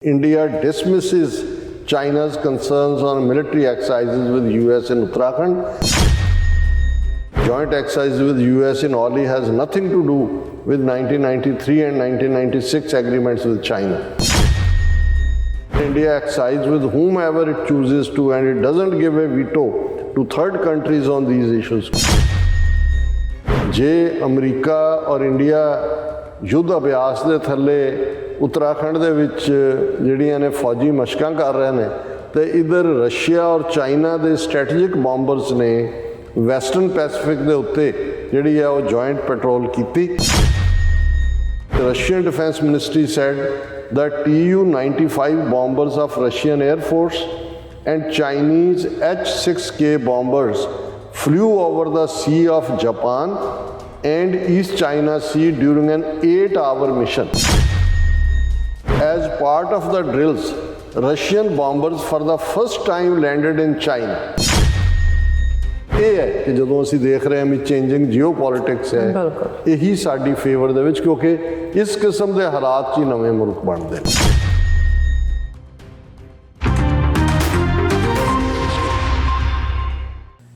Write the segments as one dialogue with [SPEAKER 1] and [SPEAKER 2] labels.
[SPEAKER 1] India dismisses China's concerns on military exercises with US in Uttarakhand. Joint exercises with US in Oli has nothing to do with 1993 and 1996 agreements with China. India exercises with whomever it chooses to, and it doesn't give a veto to third countries on these issues. ਜੇ America ਔਰ India ਯੁੱਧ ਅਭਿਆਸ ਦੇ ਥੱਲੇ ਉੱਤਰਾਖੰਡ ਦੇ ਵਿੱਚ ਜਿਹੜੀਆਂ ਨੇ ਫੌਜੀ ਮਸ਼ਕਾਂ ਕਰ ਰਹੇ ਨੇ ਤੇ ਇਧਰ ਰਸ਼ੀਆ ਔਰ ਚਾਈਨਾ ਦੇ ਸਟ੍ਰੈਟੇਜਿਕ ਬੰਬਰਸ ਨੇ ਵੈਸਟਰਨ ਪੈਸੀਫਿਕ ਦੇ ਉੱਤੇ ਜਿਹੜੀ ਹੈ ਉਹ ਜੁਆਇੰਟ ਪੈਟਰੋਲ ਕੀਤੀ। Russian Defense Ministry said that Tu-95 bombers of Russian Air Force and Chinese H-6K bombers flew over the Sea of Japan and East China Sea during an 8-hour mission. As part of the drills, Russian bombers for the first time landed in China. ਇਹ ਹੈ ਕਿ ਜਦੋਂ ਅਸੀਂ ਦੇਖ ਰਹੇ ਹਾਂ ਵੀ changing JIO politics ਹੈ, ਇਹੀ ਸਾਡੀ ਫੇਵਰ ਦੇ ਵਿੱਚ, ਕਿਉਂਕਿ ਇਸ ਕਿਸਮ ਦੇ ਹਾਲਾਤ 'ਚ ਹੀ ਨਵੇਂ ਮੁਲਕ ਬਣਦੇ ਨੇ।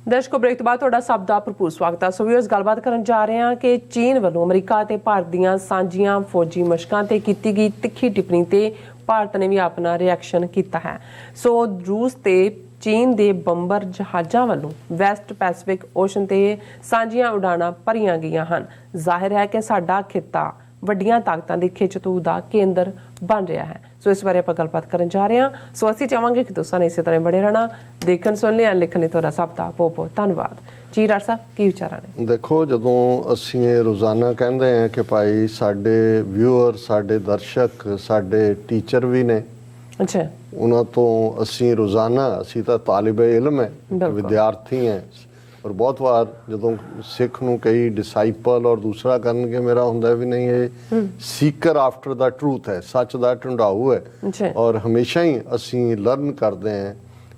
[SPEAKER 2] ਦਰਸ਼ਕੋ, ਬ੍ਰੇਕ ਤੋਂ ਬਾਅਦ ਤੁਹਾਡਾ ਸਭ ਦਾ ਭਰਪੂਰ ਸਵਾਗਤ ਹੈ। ਸੋ ਵੀਅਰਸ, ਗੱਲਬਾਤ ਕਰਨ ਜਾ ਰਹੇ ਹਾਂ ਕਿ ਚੀਨ ਵੱਲੋਂ ਅਮਰੀਕਾ ਅਤੇ ਭਾਰਤ ਦੀਆਂ ਸਾਂਝੀਆਂ ਫੌਜੀ ਮਸ਼ਕਾਂ ਤੇ ਕੀਤੀ ਗਈ ਤਿੱਖੀ ਟਿੱਪਣੀ ਤੇ ਭਾਰਤ ਨੇ ਵੀ ਆਪਣਾ ਰਿਐਕਸ਼ਨ ਕੀਤਾ ਹੈ। ਸੋ ਰੂਸ ਤੇ ਚੀਨ ਦੇ ਬੰਬਰ ਜਹਾਜ਼ਾਂ ਵੱਲੋਂ ਵੈਸਟ ਪੈਸੀਫਿਕ ਓਸ਼ਨ ਤੇ ਸਾਂਝੀਆਂ ਉਡਾਣਾਂ ਭਰੀਆਂ ਗਈਆਂ ਹਨ। ਜ਼ਾਹਿਰ ਹੈ ਕਿ ਸਾਡਾ ਖਿੱਤਾ ਵੱਡੀਆਂ ਤਾਕਤਾਂ ਦੀ ਖਿੱਚ-ਧੂਹ ਦਾ ਕੇਂਦਰ ਬਣ ਰਿਹਾ ਹੈ। ਸੋ ਇਸ ਬਾਰੇ ਆਪਾਂ ਗੱਲਬਾਤ ਕਰਨ ਜਾ ਰਹੇ ਹਾਂ। ਸੋ ਅਸੀਂ ਚਾਹਾਂਗੇ ਕਿ ਤੁਸੀਂ ਇਸੇ ਤਰ੍ਹਾਂ ਬੜੇ ਰਹਿਣਾ, ਦੇਖਣ ਸੁਣਨ ਅਤੇ ਲਿਖਣ ਲਈ ਤੁਹਾਡਾ ਸਭ ਦਾ ਬਹੁਤ-ਬਹੁਤ ਧੰਨਵਾਦ। ਜੀ ਰਾਜ ਸਾਹਿਬ, ਕੀ ਵਿਚਾਰਾਂ ਨੇ?
[SPEAKER 1] ਦੇਖੋ, ਜਦੋਂ ਅਸੀਂ ਇਹ ਰੋਜ਼ਾਨਾ ਕਹਿੰਦੇ ਹਾਂ ਕਿ ਭਾਈ ਸਾਡੇ ਵਿਊਅਰ, ਸਾਡੇ ਦਰਸ਼ਕ, ਸਾਡੇ ਟੀਚਰ ਵੀ ਨੇ,
[SPEAKER 2] ਅੱਛਾ,
[SPEAKER 1] ਉਹਨਾਂ ਤੋਂ ਅਸੀਂ ਰੋਜ਼ਾਨਾ, ਅਸੀਂ ਤਾਂ ਤਾਲਿਬੇ ਇਲਮ ਹੈ, ਵਿਦਿਆਰਥੀ ਹੈ, ਔਰ ਬਹੁਤ ਵਾਰ ਜਦੋਂ ਸਿੱਖ ਨੂੰ ਕਈ ਡਿਸਾਈਪਲ ਔਰ ਦੂਸਰਾ ਕਰਨਗੇ, ਮੇਰਾ ਹੁੰਦਾ ਵੀ ਨਹੀਂ, ਇਹ ਸੀਕਰ ਆਫਟਰ ਦਾ ਟਰੂਥ ਹੈ, ਸੱਚ ਦਾ ਢੂੰਡਾਊ ਹੈ, ਔਰ ਹਮੇਸ਼ਾ ਹੀ ਅਸੀਂ ਲਰਨ ਕਰਦੇ ਹਾਂ।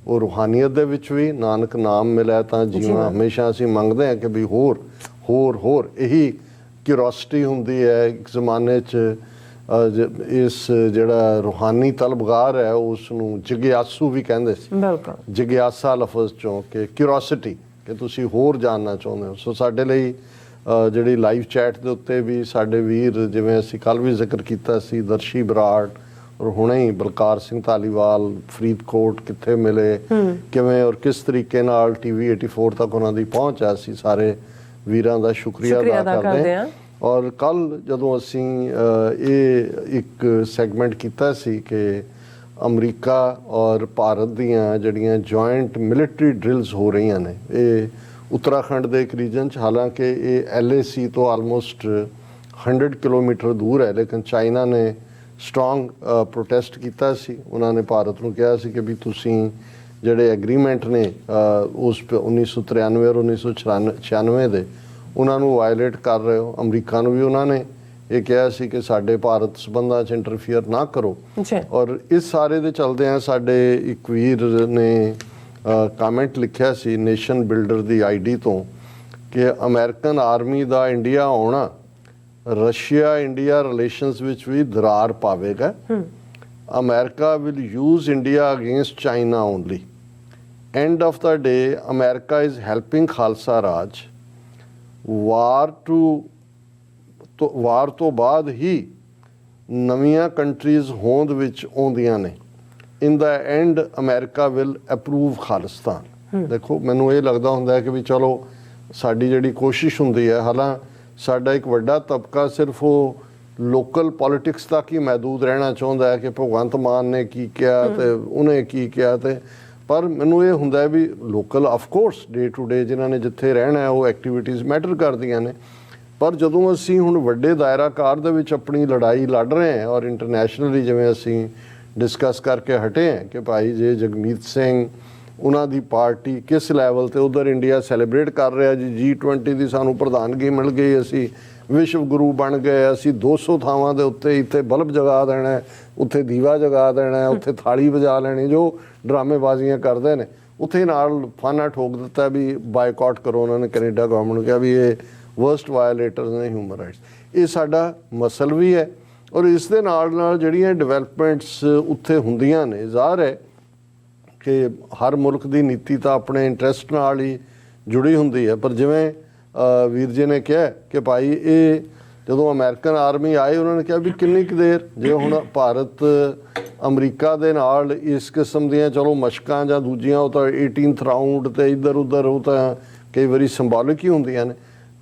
[SPEAKER 1] ਉਹ ਰੂਹਾਨੀਅਤ ਦੇ ਵਿੱਚ ਵੀ ਨਾਨਕ ਨਾਮ ਮਿਲਿਆ ਤਾਂ ਜੀਵਾਂ, ਹਮੇਸ਼ਾ ਅਸੀਂ ਮੰਗਦੇ ਹਾਂ ਕਿ ਵੀ ਹੋਰ ਹੋਰ ਹੋਰ। ਇਹੀ ਕਿਉਰੋਸਿਟੀ ਹੁੰਦੀ ਹੈ ਇੱਕ ਜ਼ਮਾਨੇ 'ਚ। ਇਸ ਜਿਹੜਾ ਰੂਹਾਨੀ ਤਲਬਗਾਰ ਹੈ ਉਸ ਨੂੰ ਜਿਗਿਆਸੂ ਵੀ ਕਹਿੰਦੇ ਸੀ, ਜਿਗਿਆਸਾ ਲਫ਼ਜ਼ 'ਚੋਂ ਕਿ ਕਿਉਰੋਸਿਟੀ, ਕਿ ਤੁਸੀਂ ਹੋਰ ਜਾਣਨਾ ਚਾਹੁੰਦੇ ਹੋ। ਸੋ ਸਾਡੇ ਲਈ ਜਿਹੜੀ ਲਾਈਵ ਚੈਟ ਦੇ ਉੱਤੇ ਵੀ ਸਾਡੇ ਵੀਰ, ਜਿਵੇਂ ਅਸੀਂ ਕੱਲ੍ਹ ਵੀ ਜ਼ਿਕਰ ਕੀਤਾ ਸੀ, ਦਰਸ਼ੀ ਬਰਾੜ ਔਰ ਹੁਣੇ ਹੀ ਬਲਕਾਰ ਸਿੰਘ ਧਾਲੀਵਾਲ ਫਰੀਦਕੋਟ ਕਿੱਥੇ ਮਿਲੇ, ਕਿਵੇਂ ਔਰ ਕਿਸ ਤਰੀਕੇ ਨਾਲ TV 84 ਤੱਕ ਉਹਨਾਂ ਦੀ ਪਹੁੰਚ ਹੈ, ਅਸੀਂ ਸਾਰੇ ਵੀਰਾਂ ਦਾ ਸ਼ੁਕਰੀਆ ਅਦਾ ਕਰਦੇ ਹਾਂ। ਔਰ ਕੱਲ੍ਹ ਜਦੋਂ ਅਸੀਂ ਇਹ ਇੱਕ ਸੈਗਮੈਂਟ ਕੀਤਾ ਸੀ ਕਿ ਅਮਰੀਕਾ ਔਰ ਭਾਰਤ ਦੀਆਂ ਜਿਹੜੀਆਂ ਜੁਆਇੰਟ ਮਿਲਟਰੀ ਡਰਿਲਸ ਹੋ ਰਹੀਆਂ ਨੇ, ਇਹ ਉੱਤਰਾਖੰਡ ਦੇ ਇੱਕ ਰੀਜਨ 'ਚ, ਹਾਲਾਂਕਿ ਇਹ LAC ਤੋਂ ਆਲਮੋਸਟ 100 ਕਿਲੋਮੀਟਰ ਦੂਰ ਹੈ, ਲੇਕਿਨ ਚਾਈਨਾ ਨੇ ਸਟਰੋਂਗ ਪ੍ਰੋਟੈਸਟ ਕੀਤਾ ਸੀ। ਉਹਨਾਂ ਨੇ ਭਾਰਤ ਨੂੰ ਕਿਹਾ ਸੀ ਕਿ ਵੀ ਤੁਸੀਂ ਜਿਹੜੇ ਐਗਰੀਮੈਂਟ ਨੇ ਉਸ 1993 ਔਰ 1996 ਦੇ, ਉਹਨਾਂ ਨੂੰ ਵਾਇਲੇਟ ਕਰ ਰਹੇ ਹੋ। ਅਮਰੀਕਾ ਨੂੰ ਵੀ ਉਹਨਾਂ ਨੇ ਇਹ ਕਿਹਾ ਸੀ ਕਿ ਸਾਡੇ ਭਾਰਤ ਸੰਬੰਧਾਂ 'ਚ ਇੰਟਰਫੀਅਰ ਨਾ ਕਰੋ। ਔਰ ਇਸ ਸਾਰੇ ਦੇ ਚਲਦਿਆਂ ਸਾਡੇ ਇੱਕ ਵੀਰ ਨੇ ਕਮੈਂਟ ਲਿਖਿਆ ਸੀ ਨੇਸ਼ਨ ਬਿਲਡਰ ਦੀ ID ਤੋਂ ਕਿ ਅਮਰੀਕਨ ਆਰਮੀ ਦਾ ਇੰਡੀਆ ਆਉਣਾ ਰਸ਼ੀਆ ਇੰਡੀਆ ਰਿਲੇਸ਼ਨਸ ਵਿੱਚ ਵੀ ਦਰਾਰ ਪਾਵੇਗਾ। America will use India against China only. End of the day America is helping Khalsa Raj. War ਤੋਂ ਬਾਅਦ ਹੀ ਨਵੀਆਂ ਕੰਟਰੀਜ਼ ਹੋਂਦ ਵਿੱਚ ਆਉਂਦੀਆਂ ਨੇ। In the end America will approve Khalistan. ਦੇਖੋ, ਮੈਨੂੰ ਇਹ ਲੱਗਦਾ ਹੁੰਦਾ ਕਿ ਵੀ ਚਲੋ ਸਾਡੀ ਜਿਹੜੀ ਕੋਸ਼ਿਸ਼ ਹੁੰਦੀ ਹੈ, ਹਾਲਾਂ ਸਾਡਾ ਇੱਕ ਵੱਡਾ ਤਬਕਾ ਸਿਰਫ ਉਹ ਲੋਕਲ ਪੋਲੀਟਿਕਸ ਤੱਕ ਹੀ ਮਹਿਦੂਦ ਰਹਿਣਾ ਚਾਹੁੰਦਾ ਹੈ ਕਿ ਭਗਵੰਤ ਮਾਨ ਨੇ ਕੀ ਕਿਹਾ ਤੇ ਉਹਨੇ ਕੀ ਕਿਹਾ, ਤੇ ਪਰ ਮੈਨੂੰ ਇਹ ਹੁੰਦਾ ਵੀ local of course day to day ਜਿਨ੍ਹਾਂ ਨੇ ਜਿੱਥੇ ਰਹਿਣਾ ਉਹ ਐਕਟੀਵਿਟੀਜ਼ ਮੈਟਰ ਕਰਦੀਆਂ ਨੇ। ਪਰ ਜਦੋਂ ਅਸੀਂ ਹੁਣ ਵੱਡੇ ਦਾਇਰਾਕਾਰ ਦੇ ਵਿੱਚ ਆਪਣੀ ਲੜਾਈ ਲੜ ਰਹੇ ਹਾਂ ਔਰ ਇੰਟਰਨੈਸ਼ਨਲੀ ਜਿਵੇਂ ਅਸੀਂ ਡਿਸਕਸ ਕਰਕੇ ਹਟੇ ਹਾਂ ਕਿ ਭਾਈ ਜੇ ਜਗਮੀਤ ਸਿੰਘ ਉਹਨਾਂ ਦੀ ਪਾਰਟੀ ਕਿਸ ਲੈਵਲ 'ਤੇ ਉਧਰ ਇੰਡੀਆ ਸੈਲੀਬ੍ਰੇਟ ਕਰ ਰਿਹਾ ਜੀ, G20 ਦੀ ਸਾਨੂੰ ਪ੍ਰਧਾਨਗੀ ਮਿਲ ਗਈ, ਅਸੀਂ ਵਿਸ਼ਵ ਗੁਰੂ ਬਣ ਗਏ, ਅਸੀਂ 200 ਥਾਵਾਂ ਦੇ ਉੱਤੇ ਇੱਥੇ ਬਲਬ ਜਗਾ ਦੇਣਾ, ਉੱਥੇ ਦੀਵਾ ਜਗਾ ਦੇਣਾ, ਉੱਥੇ ਥਾਲੀ ਵਜਾ ਲੈਣੀ, ਜੋ ਡਰਾਮੇਬਾਜ਼ੀਆਂ ਕਰਦੇ ਨੇ। ਉੱਥੇ ਨਾਲ ਫਾਨਾ ਠੋਕ ਦਿੱਤਾ ਵੀ ਬਾਈਕਾਟ ਕਰੋ। ਉਹਨਾਂ ਨੇ ਕੈਨੇਡਾ ਗਵਰਨਮੈਂਟ ਨੂੰ ਕਿਹਾ ਵੀ ਇਹ ਵਰਸਟ ਵਾਇਲੇਟਰਸ ਨੇ ਹਿਊਮਨ ਰਾਈਟਸ। ਇਹ ਸਾਡਾ ਮਸਲ ਵੀ ਹੈ ਔਰ ਇਸ ਦੇ ਨਾਲ ਜਿਹੜੀਆਂ ਡਿਵੈਲਪਮੈਂਟਸ ਉੱਥੇ ਹੁੰਦੀਆਂ ਨੇ, ਜ਼ਾਹਰ ਹੈ ਕਿ ਹਰ ਮੁਲਕ ਦੀ ਨੀਤੀ ਤਾਂ ਆਪਣੇ ਇੰਟਰਸਟ ਨਾਲ ਹੀ ਜੁੜੀ ਹੁੰਦੀ ਹੈ। ਪਰ ਜਿਵੇਂ ਵੀਰ ਜੀ ਨੇ ਕਿਹਾ ਕਿ ਭਾਈ ਇਹ ਜਦੋਂ ਅਮਰੀਕਨ ਆਰਮੀ ਆਏ ਉਹਨਾਂ ਨੇ ਕਿਹਾ ਵੀ ਕਿੰਨੀ ਕੁ ਦੇਰ, ਜੇ ਹੁਣ ਭਾਰਤ ਅਮਰੀਕਾ ਦੇ ਨਾਲ ਇਸ ਕਿਸਮ ਦੀਆਂ ਚਲੋ ਮਸ਼ਕਾਂ ਜਾਂ ਦੂਜੀਆਂ ਉਹ ਤਾਂ 18th ਰਾਊਂਡ ਤੇ ਇੱਧਰ ਉੱਧਰ ਉਹ ਤਾਂ ਕਈ ਵਾਰੀ ਸਿੰਬੋਲਿਕ ਹੀ ਹੁੰਦੀਆਂ ਨੇ,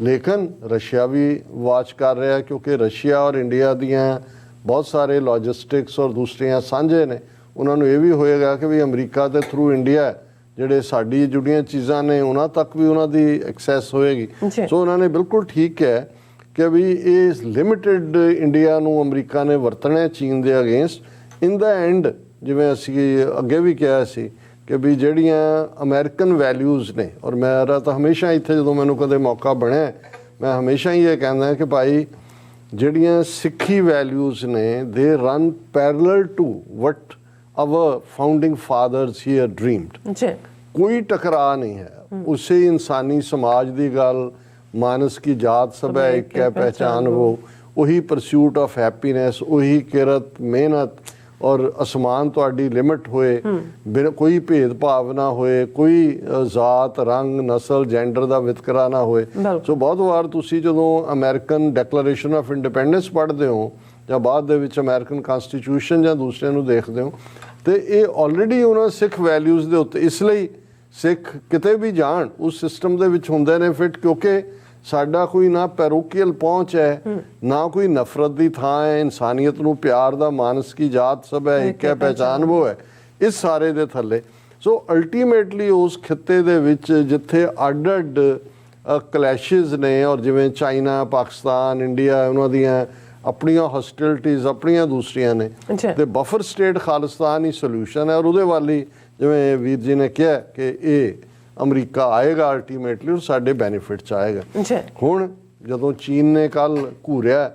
[SPEAKER 1] ਲੇਕਿਨ ਰਸ਼ੀਆ ਵੀ ਵਾਚ ਕਰ ਰਿਹਾ ਕਿਉਂਕਿ ਰਸ਼ੀਆ ਔਰ ਇੰਡੀਆ ਦੀਆਂ ਬਹੁਤ ਸਾਰੇ ਲੌਜਿਸਟਿਕਸ ਔਰ ਦੂਸਰੀਆਂ ਸਾਂਝੇ ਨੇ। ਉਹਨਾਂ ਨੂੰ ਇਹ ਵੀ ਹੋਏਗਾ ਕਿ ਵੀ ਅਮਰੀਕਾ ਦੇ ਥਰੂ ਇੰਡੀਆ ਜਿਹੜੇ ਸਾਡੀ ਜੁੜੀਆਂ ਚੀਜ਼ਾਂ ਨੇ ਉਹਨਾਂ ਤੱਕ ਵੀ ਉਹਨਾਂ ਦੀ ਐਕਸੈਸ ਹੋਏਗੀ। ਸੋ ਉਹਨਾਂ ਨੇ ਬਿਲਕੁਲ ਠੀਕ ਹੈ ਕਿ ਵੀ ਇਹ ਲਿਮਿਟਿਡ ਇੰਡੀਆ ਨੂੰ ਅਮਰੀਕਾ ਨੇ ਵਰਤਣਾ ਚੀਨ ਦੇ ਅਗੇਂਸਟ। ਇਨ ਦਾ ਐਂਡ ਜਿਵੇਂ ਅਸੀਂ ਅੱਗੇ ਵੀ ਕਿਹਾ ਸੀ ਕਿ ਵੀ ਜਿਹੜੀਆਂ ਅਮਰੀਕਨ ਵੈਲਿਊਜ਼ ਨੇ, ਔਰ ਮੇਰਾ ਤਾਂ ਹਮੇਸ਼ਾ ਇੱਥੇ ਜਦੋਂ ਮੈਨੂੰ ਕਦੇ ਮੌਕਾ ਬਣਿਆ ਮੈਂ ਹਮੇਸ਼ਾ ਹੀ ਇਹ ਕਹਿੰਦਾ ਕਿ ਭਾਈ ਜਿਹੜੀਆਂ ਸਿੱਖੀ ਵੈਲਿਊਜ਼ ਨੇ they run parallel to what our founding fathers here dreamed. ਕੋਈ ਟਕਰਾਅ ਨਹੀਂ ਹੈ। ਉਸੇ ਇਨਸਾਨੀ ਸਮਾਜ ਦੀ ਗੱਲ, ਮਾਨਸ ਕੀ ਜਾਤ ਸਭ ਹੈ ਇੱਕ ਹੈ ਪਹਿਚਾਨ वो, ਉਹੀ ਪਰਸੂਟ ਆਫ ਹੈਪੀਨੈਸ, ਉਹੀ ਕਿਰਤ ਮਿਹਨਤ ਔਰ ਅਸਮਾਨ ਤੁਹਾਡੀ ਲਿਮਿਟ ਹੋਏ, ਬਿਨ ਕੋਈ ਭੇਦ ਭਾਵ ਨਾ ਹੋਏ, ਕੋਈ ਜ਼ਾਤ ਰੰਗ ਨਸਲ ਜੈਂਡਰ ਦਾ ਵਿਤਕਰਾ ਨਾ ਹੋਏ। ਸੋ ਬਹੁਤ ਵਾਰ ਤੁਸੀਂ ਜਦੋਂ ਅਮਰੀਕਨ ਡੈਕਲੇਰੇਸ਼ਨ ਆਫ ਇੰਡੀਪੈਂਡੈਂਸ ਪੜ੍ਹਦੇ ਹੋ ਜਾਂ ਬਾਅਦ ਦੇ ਵਿੱਚ ਅਮਰੀਕਨ ਕਨਸਟੀਟਿਊਸ਼ਨ ਜਾਂ ਦੂਸਰਿਆਂ ਨੂੰ ਦੇਖਦੇ ਹੋ ਤੇ ਇਹ ਆਲਰੇਡੀ ਉਹਨਾਂ ਸਿੱਖ ਵੈਲਿਊਜ਼ ਦੇ ਉੱਤੇ, ਇਸ ਲਈ ਸਿੱਖ ਕਿਤੇ ਵੀ ਜਾਣ ਉਸ ਸਿਸਟਮ ਦੇ ਵਿੱਚ ਹੁੰਦੇ ਨੇ ਫਿੱਟ, ਕਿਉਂਕਿ ਸਾਡਾ ਕੋਈ ਨਾ ਪੈਰੋਕੀਅਲ ਪਹੁੰਚ ਹੈ ਨਾ ਕੋਈ ਨਫ਼ਰਤ ਦੀ ਥਾਂ ਹੈ, ਇਨਸਾਨੀਅਤ ਨੂੰ ਪਿਆਰ ਦਾ, ਮਾਨਸ ਕੀ ਜਾਤ ਸਭ ਹੈ ਇੱਕ ਹੈ ਪਹਿਚਾਨ ਉਹ ਹੈ, ਇਸ ਸਾਰੇ ਦੇ ਥੱਲੇ। ਸੋ ਅਲਟੀਮੇਟਲੀ ਉਸ ਖਿੱਤੇ ਦੇ ਵਿੱਚ ਜਿੱਥੇ ਅੱਡ-ਅੱਡ ਕਲੈਸ਼ਿਸ ਨੇ ਔਰ ਜਿਵੇਂ ਚਾਈਨਾ, ਪਾਕਿਸਤਾਨ, ਇੰਡੀਆ ਉਹਨਾਂ ਦੀਆਂ ਆਪਣੀਆਂ ਹੌਸਟਿਲਿਟੀਜ਼ ਆਪਣੀਆਂ ਦੂਸਰੀਆਂ ਨੇ ਤੇ ਬਫਰ ਸਟੇਟ ਖਾਲਿਸਤਾਨ ਹੀ ਸੋਲੂਸ਼ਨ ਹੈ। ਔਰ ਉਹਦੇ ਵਾਲੀ ਜਿਵੇਂ ਵੀਰ ਜੀ ਨੇ ਕਿਹਾ ਕਿ ਇਹ ਅਮਰੀਕਾ ਆਏਗਾ ਅਲਟੀਮੇਟਲੀ ਔਰ ਸਾਡੇ ਬੈਨੀਫਿਟ 'ਚ ਆਏਗਾ। ਹੁਣ ਜਦੋਂ ਚੀਨ ਨੇ ਕੱਲ ਘੂਰਿਆ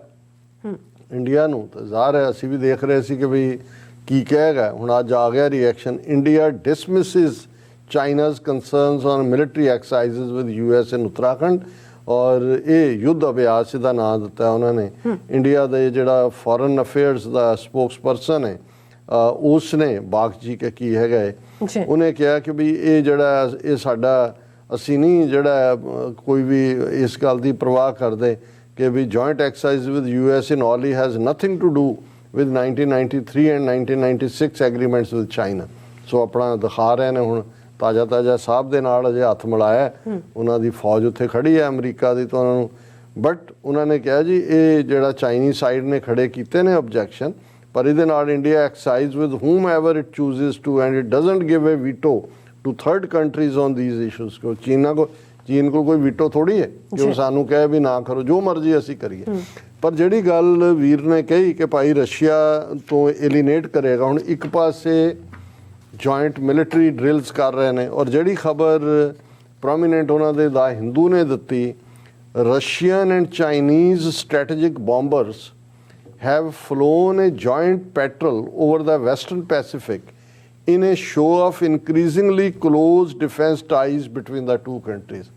[SPEAKER 1] ਇੰਡੀਆ ਨੂੰ ਤਾਂ ਜ਼ਾਹਰ ਹੈ ਅਸੀਂ ਵੀ ਦੇਖ ਰਹੇ ਸੀ ਕਿ ਵੀ ਕੀ ਕਹੇਗਾ। ਹੁਣ ਅੱਜ ਆ ਗਿਆ reaction, India dismisses China's concerns on military exercises with US in Uttarakhand. ਔਰ ਇਹ ਯੁੱਧ ਅਭਿਆਸ ਦਾ ਨਾਂ ਦਿੱਤਾ ਉਹਨਾਂ ਨੇ। ਇੰਡੀਆ ਦੇ ਜਿਹੜਾ ਫੋਰਨ ਅਫੇਅਰਸ ਦਾ ਸਪੋਕਸਪਰਸਨ ਹੈ ਉਸ ਨੇ ਬਾਗਚੀ ਕੇ ਕੀ ਹੈਗਾ ਹੈ, ਉਹਨੇ ਕਿਹਾ ਕਿ ਵੀ ਇਹ ਜਿਹੜਾ ਇਹ ਸਾਡਾ, ਅਸੀਂ ਨਹੀਂ ਜਿਹੜਾ ਕੋਈ ਵੀ ਇਸ ਗੱਲ ਦੀ ਪਰਵਾਹ ਕਰਦੇ ਕਿ ਵੀ joint exercise with US in Auli has nothing to do with 1993 and 1996 agreements with China. So ਆਪਣਾ ਦਿਖਾ ਰਹੇ ਨੇ ਹੁਣ ਤਾਜ਼ਾ ਸਾਹਿਬ ਦੇ ਨਾਲ ਅਜੇ ਹੱਥ ਮਿਲਾਇਆ, ਉਹਨਾਂ ਦੀ ਫੌਜ ਉੱਥੇ ਖੜੀ ਹੈ ਅਮਰੀਕਾ ਦੀ, ਤਾਂ ਉਹਨਾਂ ਨੂੰ ਬਟ ਉਹਨਾਂ ਨੇ ਕਿਹਾ ਜੀ ਇਹ ਜਿਹੜਾ ਚਾਈਨੀ ਸਾਈਡ ਨੇ ਖੜੇ ਕੀਤੇ ਨੇ ਆਬਜੈਕਸ਼ਨ, ਪਰ ਇਹਦੇ ਨਾਲ India exercises with whomever it chooses to and it doesn't give a veto to third countries on these issues. ਕੋ ਚੀਨ ਕੋਲ ਕੋਈ ਵੀਟੋ ਥੋੜੀ ਹੈ ਕਿ ਉਹ ਸਾਨੂੰ ਕਹੇ ਵੀ ਨਾ ਕਰੋ, ਜੋ ਮਰਜ਼ੀ ਅਸੀਂ ਕਰੀਏ। ਪਰ ਜਿਹੜੀ ਗੱਲ ਵੀਰ ਨੇ ਕਹੀ ਕਿ ਭਾਈ ਰਸ਼ੀਆ ਤੋਂ ਐਲੀਨੇਟ ਕਰੇਗਾ, ਹੁਣ ਇੱਕ ਪਾਸੇ ਜੁਆਇੰਟ ਮਿਲਟਰੀ ਡਰਿਲਸ ਕਰ ਰਹੇ ਨੇ ਔਰ ਜਿਹੜੀ ਖਬਰ ਪ੍ਰੋਮੀਨੈਂਟ ਉਹਨਾਂ ਦੇ ਦਾ ਹਿੰਦੂ ਨੇ ਦਿੱਤੀ, Russian and Chinese strategic bombers have flown a joint patrol over the Western Pacific in a show of increasingly close defense ties between the two countries।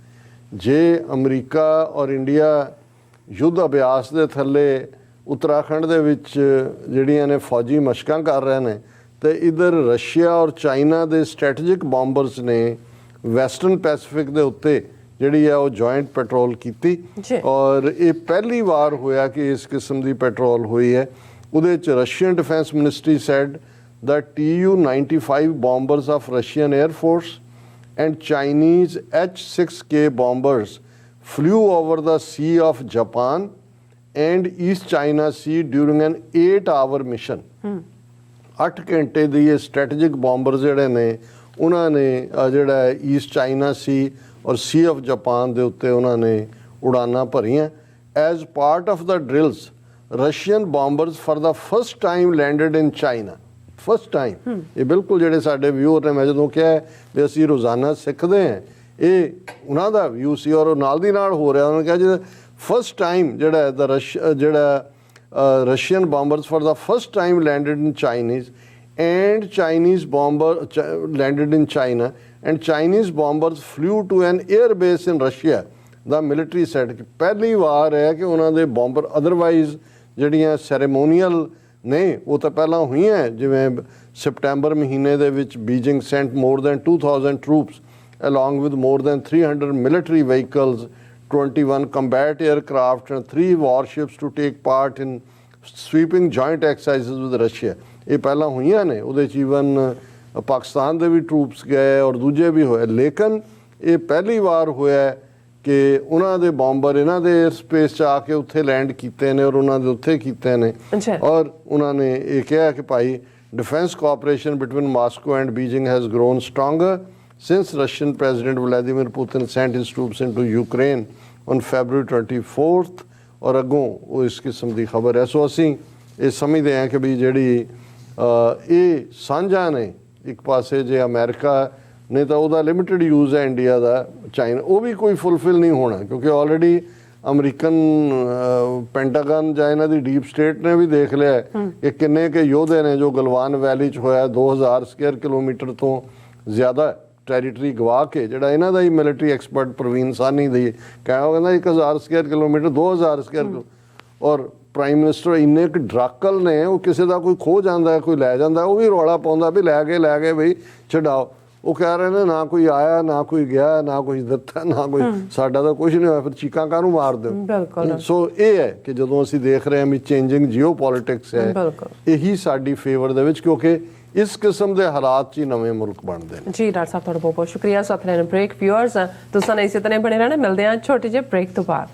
[SPEAKER 1] ਜੇ ਅਮਰੀਕਾ ਔਰ ਇੰਡੀਆ ਯੁੱਧ ਅਭਿਆਸ ਦੇ ਥੱਲੇ ਉੱਤਰਾਖੰਡ ਦੇ ਵਿੱਚ ਜਿਹੜੀਆਂ ਨੇ ਫੌਜੀ ਮਸ਼ਕਾਂ ਕਰ ਰਹੇ ਨੇ ਤੇ ਇਧਰ ਰਸ਼ੀਆ ਔਰ ਚਾਈਨਾ ਦੇ ਸਟ੍ਰੈਟੇਜਿਕ ਬੰਬਰਸ ਨੇ ਵੈਸਟਰਨ ਪੈਸੀਫਿਕ ਦੇ ਉੱਤੇ ਜਿਹੜੀ ਹੈ ਉਹ ਜੁਆਇੰਟ ਪੈਟਰੋਲ ਕੀਤੀ। ਔਰ ਇਹ ਪਹਿਲੀ ਵਾਰ ਹੋਇਆ ਕਿ ਇਸ ਕਿਸਮ ਦੀ ਪੈਟਰੋਲ ਹੋਈ ਹੈ। ਉਹਦੇ 'ਚ ਰਸ਼ੀਅਨ ਡਿਫੈਂਸ ਮਿਨਿਸਟਰੀ ਸੈਡ ਦਾ Tu-95 bombers of Russian Air Force and Chinese H-6K bombers flew over the Sea of Japan and East China Sea during an 8-hour mission। 8 ਘੰਟੇ ਦੀ ਇਹ ਸਟ੍ਰੈਟੇਜਿਕ ਬੰਬਰ ਜਿਹੜੇ ਨੇ ਉਹਨਾਂ ਨੇ ਜਿਹੜਾ ਈਸਟ ਚਾਈਨਾ ਸੀ ਔਰ ਸੀ of Japan ਦੇ ਉੱਤੇ ਉਹਨਾਂ ਨੇ ਉਡਾਨਾਂ ਭਰੀਆਂ। As part of the drills Russian bombers for the first time landed in China. First time, ਇਹ ਬਿਲਕੁਲ ਜਿਹੜੇ ਸਾਡੇ ਵਿਊਅਰ ਨੇ, ਮੈਂ ਜਦੋਂ ਕਿਹਾ ਵੀ ਅਸੀਂ ਰੋਜ਼ਾਨਾ ਸਿੱਖਦੇ ਹਾਂ, ਇਹ ਉਹਨਾਂ ਦਾ ਵਿਊ ਸੀ ਔਰ ਨਾਲ ਦੀ ਨਾਲ ਹੋ ਰਿਹਾ। ਉਹਨਾਂ ਨੇ ਕਿਹਾ ਜੀ ਫਸਟ ਟਾਈਮ ਜਿਹੜਾ Russian bombers for the first time landed in Chinese bomber landed in China and Chinese bombers flew to an air base in Russia। The military said ਕਿ ਪਹਿਲੀ ਵਾਰ ਹੈ ਕਿ ਉਹਨਾਂ ਦੇ ਬੰਬਰ, ਅਦਰਵਾਈਜ਼ ਜਿਹੜੀਆਂ ਸੈਰੇਮੋਨੀਅਲ ਨੇ ਉਹ ਤਾਂ ਪਹਿਲਾਂ ਹੋਈਆਂ, ਜਿਵੇਂ ਸਪਟੈਂਬਰ ਮਹੀਨੇ ਦੇ ਵਿੱਚ Beijing sent more than 2000 troops along with more than 300 military vehicles, 21 combat aircraft and 3 warships to take part in sweeping joint exercises with Russia। ਇਹ ਪਹਿਲਾਂ ਹੋਈਆਂ ਨੇ, ਉਹਦੇ 'ਚ ਈਵਨ ਪਾਕਿਸਤਾਨ ਦੇ ਵੀ ਟਰੂਪਸ ਗਏ ਔਰ ਦੂਜੇ ਵੀ ਹੋਏ, ਲੇਕਿਨ ਇਹ ਪਹਿਲੀ ਵਾਰ ਹੋਇਆ ਕਿ ਉਹਨਾਂ ਦੇ ਬੰਬਰ ਇਹਨਾਂ ਦੇ 에ਅਰ ਸਪੇਸ 'ਚ ਆ ਕੇ ਉੱਥੇ ਲੈਂਡ ਕੀਤੇ ਨੇ ਔਰ ਉਹਨਾਂ ਦੇ ਉੱਥੇ ਕੀਤੇ ਨੇ। ਔਰ ਉਹਨਾਂ ਨੇ ਇਹ ਕਿਹਾ ਕਿ ਭਾਈ defence cooperation between Moscow and Beijing has grown stronger since Russian President Vladimir Putin sent his troops into Ukraine on February 24th। और अगों वो इस किस्म की खबर है। सो असी ये समझते हैं कि भी जी ये साझा ने, एक पासे जे अमेरिका ने तो वह लिमिटेड यूज़ है इंडिया का, चाइना वो भी कोई फुलफिल नहीं होना, क्योंकि ऑलरेडी अमरीकन पेंटागन या इन्हों की डीप स्टेट ने भी देख लिया कि किन्ने के योधे ने जो गलवान वैली च होया 2000 स्क्वेयर किलोमीटर तो ज़्यादा टैरीटरी गवा के, जोड़ा इन्हों का ही मिलिटरी एक्सपर्ट प्रवीण सानी दी कहना 1000 स्क्वेयर किलोमीटर 2000 स्क्वेयर और प्राइम मिनिस्टर इन्ने क ड्राकल ने, वो किसी का कोई खो जाता है कोई लै जाता है, वो भी रौला पाउंदा भी लै गए बई छड़ाओ। वो कह रहे हैं ना कोई आया ना कोई गया ना कोई दिता ना कोई साडा तो कुछ नहीं होया, फिर चीकां काहनूं मार दो। सो ये है कि जदों असीं देख रहे हैं भी चेंजिंग जियो पॉलिटिक्स है, यही साडी फेवर दे विच, क्योंकि इस किस्म के हालात च नवे मुल्क बनते हैं।
[SPEAKER 2] जी डॉक्टर साहब, बहुत बहुत शुक्रिया। साथ रहने ब्रेक व्यूअर्स तुसां इसी तरह बने रहना, मिलते हैं छोटे जे ब्रेक तो बाद।